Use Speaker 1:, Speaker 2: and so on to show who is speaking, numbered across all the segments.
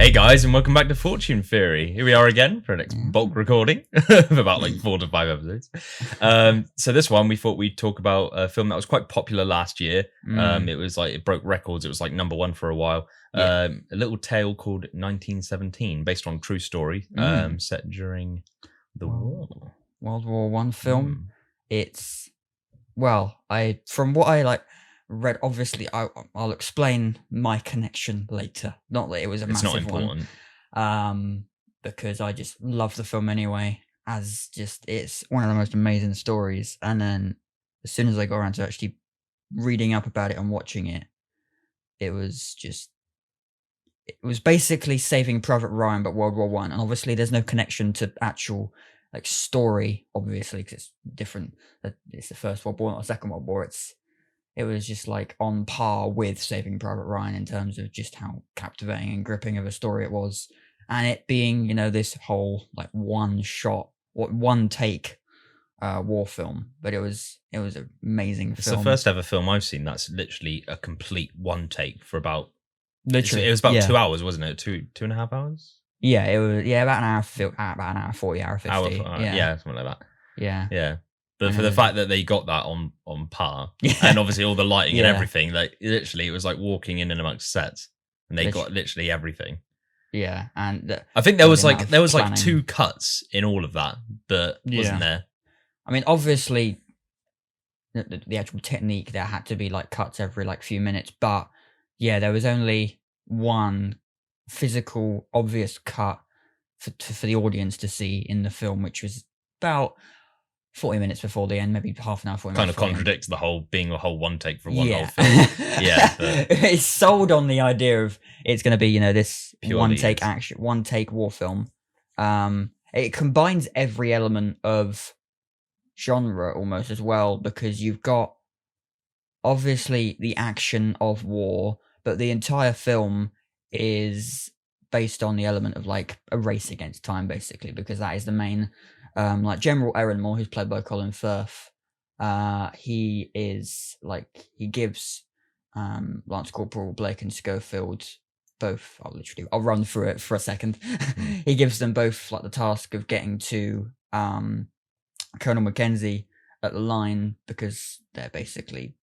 Speaker 1: Hey guys, and welcome back to Fortune Theory. Here we are again for our next bulk recording of about like 4 to 5 episodes. So this one we thought we'd talk about a film that was quite popular last year. It was like it broke records. It was like #1 for a while. A little tale called 1917, based on true story, set during the war.
Speaker 2: World War I film. It's from what I read, obviously I'll explain my connection later. Not that it was a massive one. It's not important. Because I just love the film anyway, as just it's one of the most amazing stories. And then as soon as I got around to actually reading up about it and watching it, it was basically Saving Private Ryan but World War One. And obviously there's no connection to actual like story, obviously, because it's different. It's the First World War, not the Second World War. It was just like on par with Saving Private Ryan in terms of just how captivating and gripping of a story it was, and it being, you know, this whole like one take war film. But it was an amazing film.
Speaker 1: It's the first ever film I've seen that's literally a complete one take for about
Speaker 2: literally.
Speaker 1: It was about 2 hours, wasn't it? 2.5 hours.
Speaker 2: Yeah, it was. Yeah, about an hour 40, hour 50.
Speaker 1: Yeah, something like that.
Speaker 2: Yeah.
Speaker 1: But for the fact that they got that on par, and obviously all the lighting and everything, like literally it was like walking in and amongst sets, and they got literally everything.
Speaker 2: Yeah, and
Speaker 1: I think there was like 2 cuts in all of that, but wasn't there?
Speaker 2: I mean, obviously, the actual technique, there had to be like cuts every like few minutes, but yeah, there was only one physical obvious cut for the audience to see in the film, which was about 40 minutes before the end, maybe half an hour, 40 minutes.
Speaker 1: Kind of contradicts the whole being a whole one take for one whole film.
Speaker 2: It's sold on the idea of it's going to be, you know, this
Speaker 1: purely
Speaker 2: one take war film. It combines every element of genre almost as well, because you've got obviously the action of war, but the entire film is based on the element of like a race against time, basically, because that is the main like General Ehrenmoore, who's played by Colin Firth. He gives Lance Corporal Blake and Schofield both. I'll run through it for a second. He gives them both like the task of getting to Colonel Mackenzie at the line, because they're basically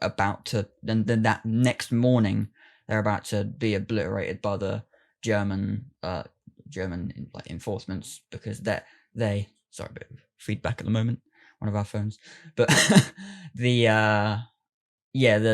Speaker 2: about to. Then that next morning, they're about to be obliterated by the German like enforcements, because sorry, a bit of feedback at the moment, one of our phones, but the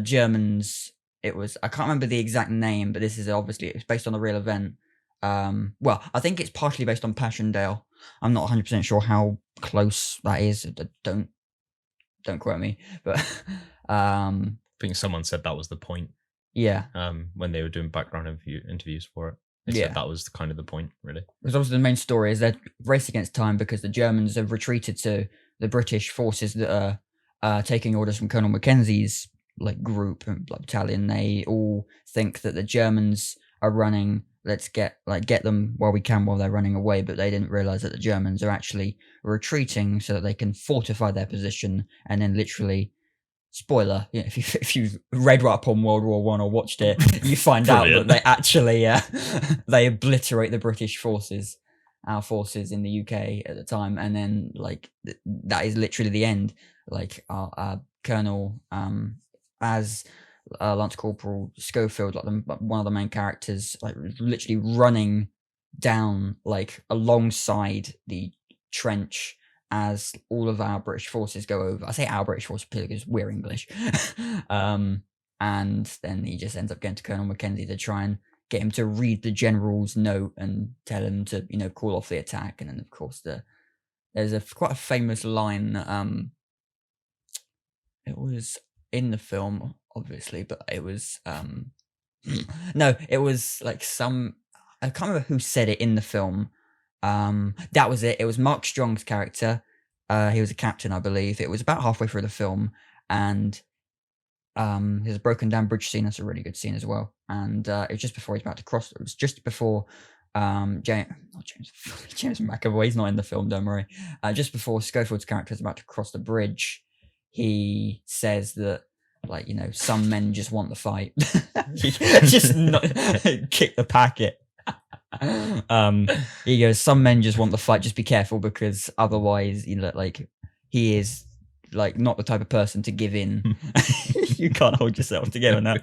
Speaker 2: Germans, it was, I can't remember the exact name, but this is obviously, it's based on a real event. Well, I think it's partially based on Passchendaele. I'm not 100% sure how close that is. Don't quote me, but
Speaker 1: I think someone said that was the point.
Speaker 2: Yeah.
Speaker 1: When they were doing background interviews for it. They said that was kind of the point, really.
Speaker 2: Because obviously the main story is they're race against time, because the Germans have retreated to the British forces that are taking orders from Colonel Mackenzie's like group and like battalion. They all think that the Germans are running. Let's get them while we can while they're running away. But they didn't realize that the Germans are actually retreating so that they can fortify their position, and then literally. Spoiler, you know, if you've read right up on World War One or watched it, you find out that they actually they obliterate the British forces, our forces in the UK at the time, and then like that is literally the end. Like our Colonel, as Lance Corporal Schofield, like one of the main characters, like literally running down like alongside the trench as all of our British forces go over. I say our British forces because we're English. And then he just ends up getting to Colonel Mackenzie to try and get him to read the general's note and tell him to, you know, call off the attack. And then of course there's quite a famous line. It was in the film, obviously, but it was no, it was like I can't remember who said it in the film. That was it. It was Mark Strong's character. He was a captain, I believe. It was about halfway through the film, and there's a broken down bridge scene. That's a really good scene as well. And it was just before he's about to cross. It was just before James McAvoy's not in the film. Don't worry. Just before Schofield's character is about to cross the bridge, he says that, like, some men just want the fight. Just not kick the packet. He goes, some men just want the fight, just be careful because otherwise you look like he is like not the type of person to give in. You can't hold yourself together now.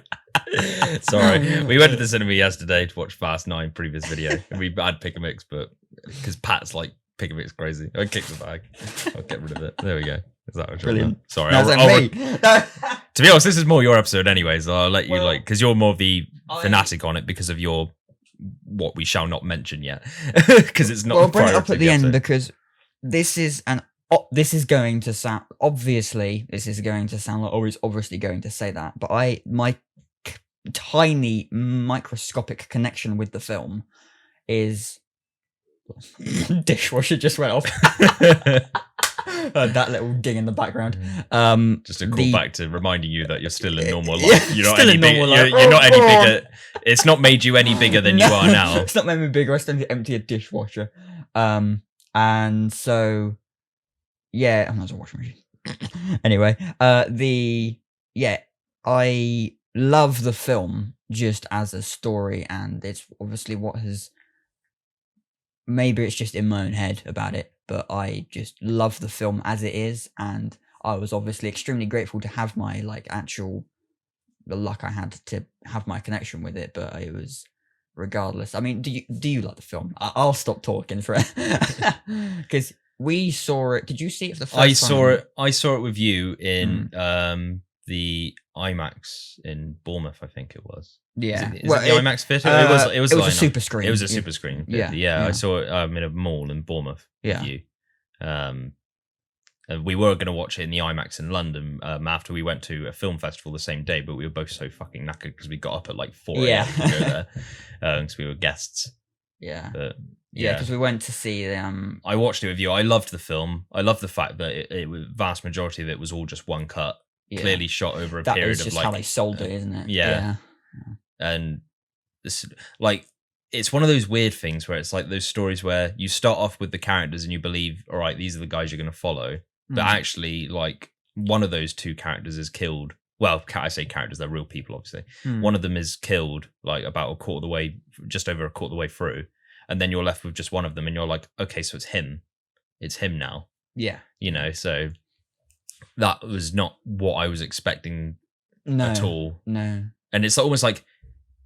Speaker 1: Sorry, we went to the cinema yesterday to watch Fast 9 previous video, and we had pick a mix, but because Pat's like pick a mix crazy, I kicked the bag. I'll get rid of it. There we go. Is that what
Speaker 2: Brilliant?
Speaker 1: Sorry,
Speaker 2: No,
Speaker 1: to be honest, this is more your episode, anyways. So I'll let you because you're more the fanatic on it because of your what we shall not mention yet, because it's not.
Speaker 2: Well, I'll bring it up at the end because this is going to sound obviously. This is going to sound like it's obviously going to say that, but my tiny microscopic connection with the film is dishwasher just went off. That little ding in the background.
Speaker 1: Just a call back to reminding you that you're still in normal life. You're not any bigger. You're not any bigger. It's not made you any bigger than you are now.
Speaker 2: It's not made me bigger. I still need to empty a dishwasher. And so yeah, I'm not a washing machine. Anyway, I love the film just as a story, and it's obviously what has. Maybe it's just in my own head about it, but I just love the film as it is, and I was obviously extremely grateful to have my the luck I had to have my connection with it. But it was regardless. I mean, do you like the film? I'll stop talking for because we saw it. Did you see it for the first time?
Speaker 1: I saw it with you in the IMAX in Bournemouth, I think it was.
Speaker 2: Yeah,
Speaker 1: is it the IMAX fit? It was
Speaker 2: a super screen.
Speaker 1: It was a super screen. Yeah. I saw it in a mall in Bournemouth.
Speaker 2: Yeah.
Speaker 1: With you. And we were going to watch it in the IMAX in London after we went to a film festival the same day, but we were both so fucking knackered because we got up at like 4 a.m. to go there because we were guests.
Speaker 2: Yeah.
Speaker 1: But
Speaker 2: yeah, because we went to see
Speaker 1: I watched it with you. I loved the film. I loved the fact that it was vast majority of it was all just one cut. Yeah. Clearly shot over a period
Speaker 2: is just
Speaker 1: of like
Speaker 2: how they sold it, isn't it?
Speaker 1: Yeah. And this, like, it's one of those weird things where it's like those stories where you start off with the characters and you believe, all right, these are the guys you're going to follow, but actually, like, one of those two characters is killed. Well, I say characters, they're real people, obviously. One of them is killed like about a quarter of the way, just over a quarter of the way through, and then you're left with just one of them, and you're like, okay, so it's him now.
Speaker 2: Yeah,
Speaker 1: you know, so. That was not what I was expecting at all.
Speaker 2: No.
Speaker 1: And it's almost like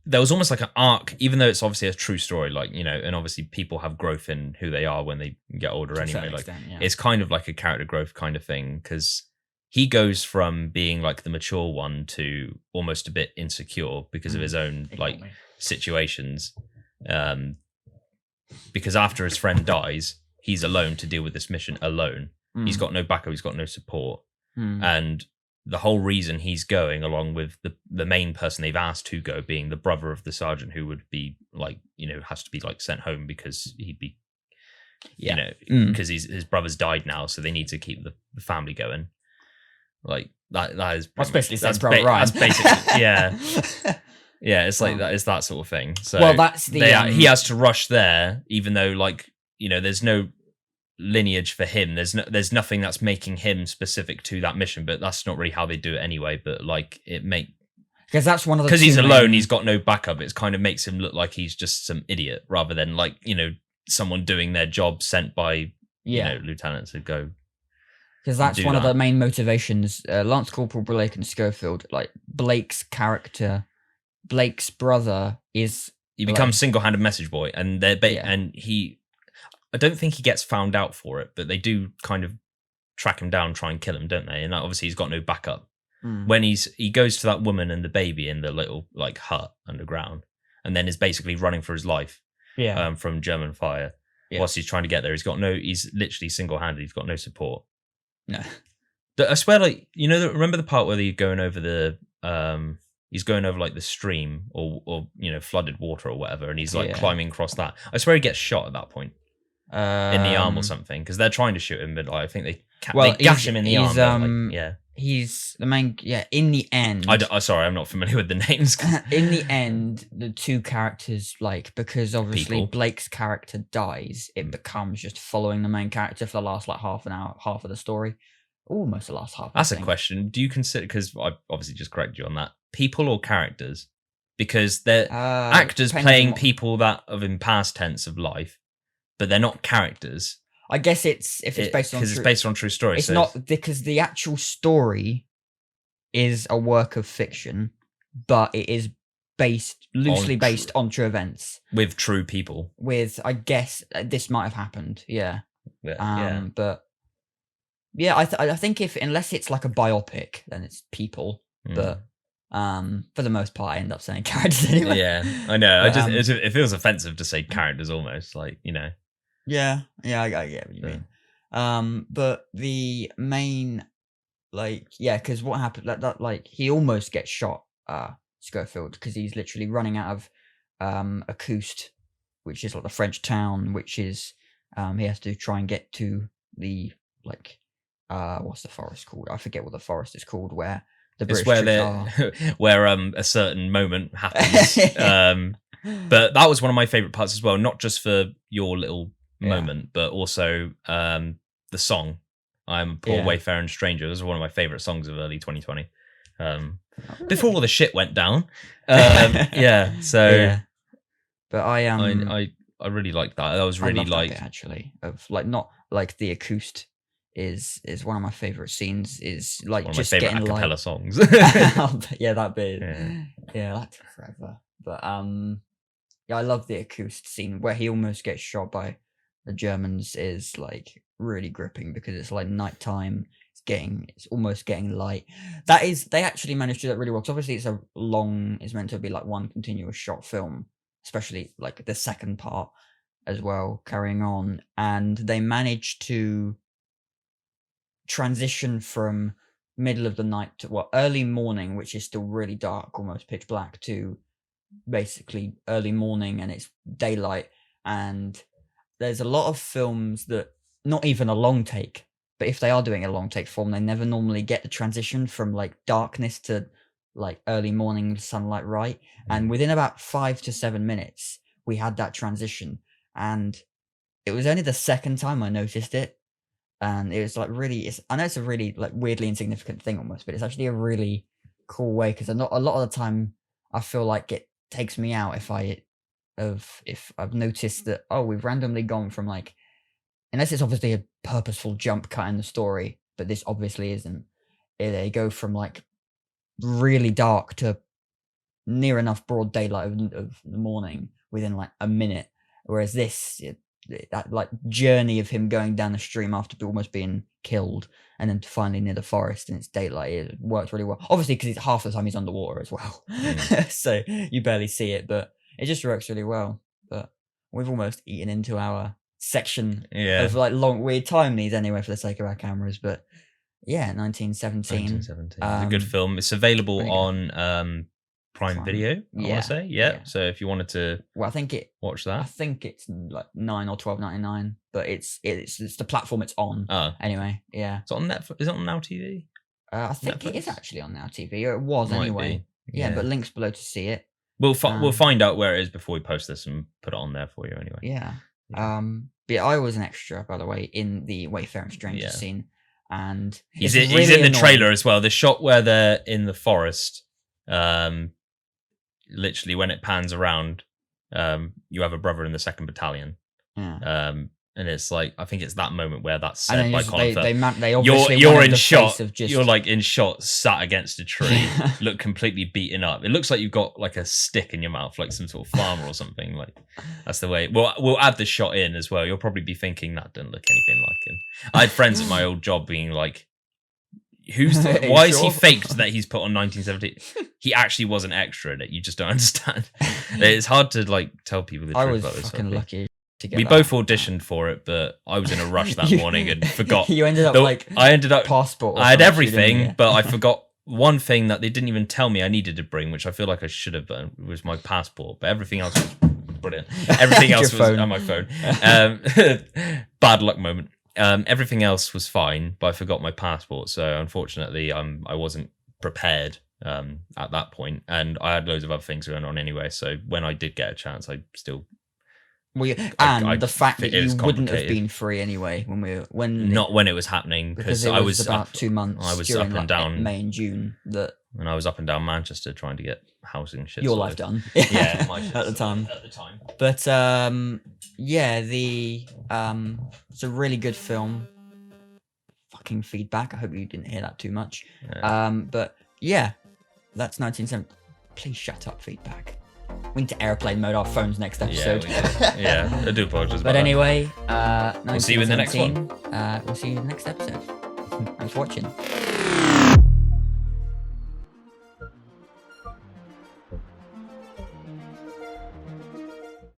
Speaker 1: there was almost like an arc, even though it's obviously a true story, like, you know, and obviously people have growth in who they are when they get older anyway. Like it's kind of like a character growth kind of thing, because he goes from being like the mature one to almost a bit insecure because of his own like situations. Because after his friend dies, he's alone to deal with this mission alone. He's got no backup, he's got no support. And the whole reason he's going, along with the main person they've asked to go, being the brother of the sergeant, who would be like, you know, has to be like sent home because he'd be, you know, because his brother's died now, so they need to keep the family going. Like that is
Speaker 2: that's basically that's
Speaker 1: basically yeah. Yeah, it's like that. It's that sort of thing. So
Speaker 2: well, that's the
Speaker 1: he has to rush there, even though, like, you know, there's no lineage for him. There's nothing that's making him specific to that mission, but that's not really how they do it anyway. But like
Speaker 2: because that's one of the
Speaker 1: because he's alone, he's got no backup. It kind of makes him look like he's just some idiot rather than like, you know, someone doing their job sent by you know, lieutenants to go.
Speaker 2: Because that's one of the main motivations. Lance Corporal Blake and Schofield, like Blake's character, Blake's brother is
Speaker 1: he becomes single-handed message boy, and and he. I don't think he gets found out for it, but they do kind of track him down, try and kill him, don't they? And obviously he's got no backup. When he goes to that woman and the baby in the little like hut underground, and then is basically running for his life from German fire. Whilst he's trying to get there, he's literally single-handed. He's got no support.
Speaker 2: No.
Speaker 1: I swear, like, you know, remember the part where he's going over he's going over like the stream or you know, flooded water or whatever, and he's like climbing across that. I swear he gets shot at that point. In the arm or something, because they're trying to shoot him, but I think they gash him in the arm.
Speaker 2: He's the main. Yeah, in the end.
Speaker 1: Sorry, I'm not familiar with the names.
Speaker 2: In the end, the two characters, like, because obviously Blake's character dies, it becomes just following the main character for the last like half an hour, half of the story, almost the last half.
Speaker 1: That's a question. Do you consider? Because I obviously just corrected you on that. People or characters because they're actors
Speaker 2: depends
Speaker 1: playing
Speaker 2: on what-
Speaker 1: people that are in past tense of life, but they're not characters.
Speaker 2: I guess it's based on
Speaker 1: because it's based on true story.
Speaker 2: It's
Speaker 1: so
Speaker 2: not because the actual story is a work of fiction, but it is loosely based on true events
Speaker 1: with true people.
Speaker 2: With, I guess, this might have happened. Yeah. But yeah, I think unless it's like a biopic, then it's people. But for the most part, I end up saying characters anyway.
Speaker 1: Yeah, I know. But, it feels offensive to say characters almost, like, you know.
Speaker 2: Yeah, I get what you mean. But the main, like, yeah, because what happened, that like he almost gets shot, Schofield, because he's literally running out of Acoust, which is like the French town, which is he has to try and get to the, like, what's the forest called? I forget what the forest is called, where the British troops are.
Speaker 1: Where a certain moment happens. But that was one of my favorite parts as well, not just for your little moment, but also the song "I'm a Poor Wayfaring Stranger." This is one of my favorite songs of early 2020. Really? Before all the shit went down. But I really liked that. That was really like
Speaker 2: actually, of like, not like the Acoust is one of my favorite scenes. Is like
Speaker 1: one of
Speaker 2: just
Speaker 1: my favorite
Speaker 2: getting
Speaker 1: a cappella
Speaker 2: like
Speaker 1: songs.
Speaker 2: That bit. Yeah, that took forever. But yeah, I love the Acoust scene where he almost gets shot by the Germans. Is like really gripping because it's like nighttime. It's almost getting light. They actually managed to do that really well. Because obviously it's meant to be like one continuous shot film, especially like the second part as well, carrying on. And they managed to transition from middle of the night to early morning, which is still really dark, almost pitch black, to basically early morning and it's daylight. And there's a lot of films that not even a long take, but if they are doing a long take film, they never normally get the transition from like darkness to like early morning sunlight, right? And within about 5 to 7 minutes, we had that transition. And it was only the second time I noticed it. And it was like really, I know it's a really like weirdly insignificant thing almost, but it's actually a really cool way, because a lot of the time I feel like it takes me out if I've noticed that, we've randomly gone from like, unless it's obviously a purposeful jump cut in the story, but this obviously isn't. They go from like really dark to near enough broad daylight of the morning within like a minute, whereas that like journey of him going down the stream after almost being killed and then finally near the forest and it's daylight, it works really well, obviously because it's half the time he's underwater as well. So you barely see it, but it just works really well. But we've almost eaten into our section of like long weird time needs anyway for the sake of our cameras. But yeah, 1917.
Speaker 1: It's a good film. It's available on Prime Video, I want to say. So if you wanted to watch that,
Speaker 2: I think it's like $9 or $12.99, but it's the platform it's on. Anyway, it's
Speaker 1: on Netflix. Is it on Now TV?
Speaker 2: I think Netflix? It is actually on Now TV, or it was anyway. But links below to see it.
Speaker 1: We'll find out where it is before we post this and put it on there for you anyway.
Speaker 2: But I was an extra, by the way, in the Wayfaring Stranger scene, and
Speaker 1: he's in the trailer as well. The shot where they're in the forest, literally when it pans around, you have a brother in the 2nd Battalion. And it's like, I think it's that moment where that's said by Colin Firth. They obviously you're in shot. You're like in shot, sat against a tree, look completely beaten up. It looks like you've got like a stick in your mouth, like some sort of farmer or something. Like that's the way. We'll add the shot in as well. You'll probably be thinking that doesn't look anything like him. I had friends at my old job being like, why is he faked that he's put on 1970? He actually was an extra in it. You just don't understand. It's hard to like tell people the truth about this.
Speaker 2: I was fucking lucky.
Speaker 1: We both auditioned for it, but I was in a rush that morning and forgot.
Speaker 2: You ended up passport.
Speaker 1: I had everything, but I forgot one thing that they didn't even tell me I needed to bring, which I feel like I should have done, was my passport. But everything else was brilliant. Everything else was on my phone. Bad luck moment. Everything else was fine, but I forgot my passport. So unfortunately, I wasn't prepared at that point, and I had loads of other things going on anyway. So when I did get a chance, I still
Speaker 2: And the fact that
Speaker 1: it
Speaker 2: you
Speaker 1: is
Speaker 2: wouldn't have
Speaker 1: complicated.
Speaker 2: been free anyway
Speaker 1: Not when it was happening,
Speaker 2: because
Speaker 1: because
Speaker 2: it
Speaker 1: I
Speaker 2: was
Speaker 1: was
Speaker 2: about
Speaker 1: up,
Speaker 2: 2 months.
Speaker 1: I was
Speaker 2: during,
Speaker 1: up and
Speaker 2: like,
Speaker 1: down.
Speaker 2: May and June that
Speaker 1: and I was up and down Manchester trying to get housing shit.
Speaker 2: your
Speaker 1: sorted.
Speaker 2: life done.
Speaker 1: Yeah, my shit
Speaker 2: at the time.
Speaker 1: At the time.
Speaker 2: But yeah, it's a really good film. Fucking feedback. I hope you didn't hear that too much.
Speaker 1: Yeah.
Speaker 2: But yeah, that's 1970. Please shut up, feedback. We need to airplane mode our phones next episode.
Speaker 1: Yeah, I do apologize.
Speaker 2: But anyway,
Speaker 1: we'll see you in the next one.
Speaker 2: We'll see you in the next episode. Thanks for watching.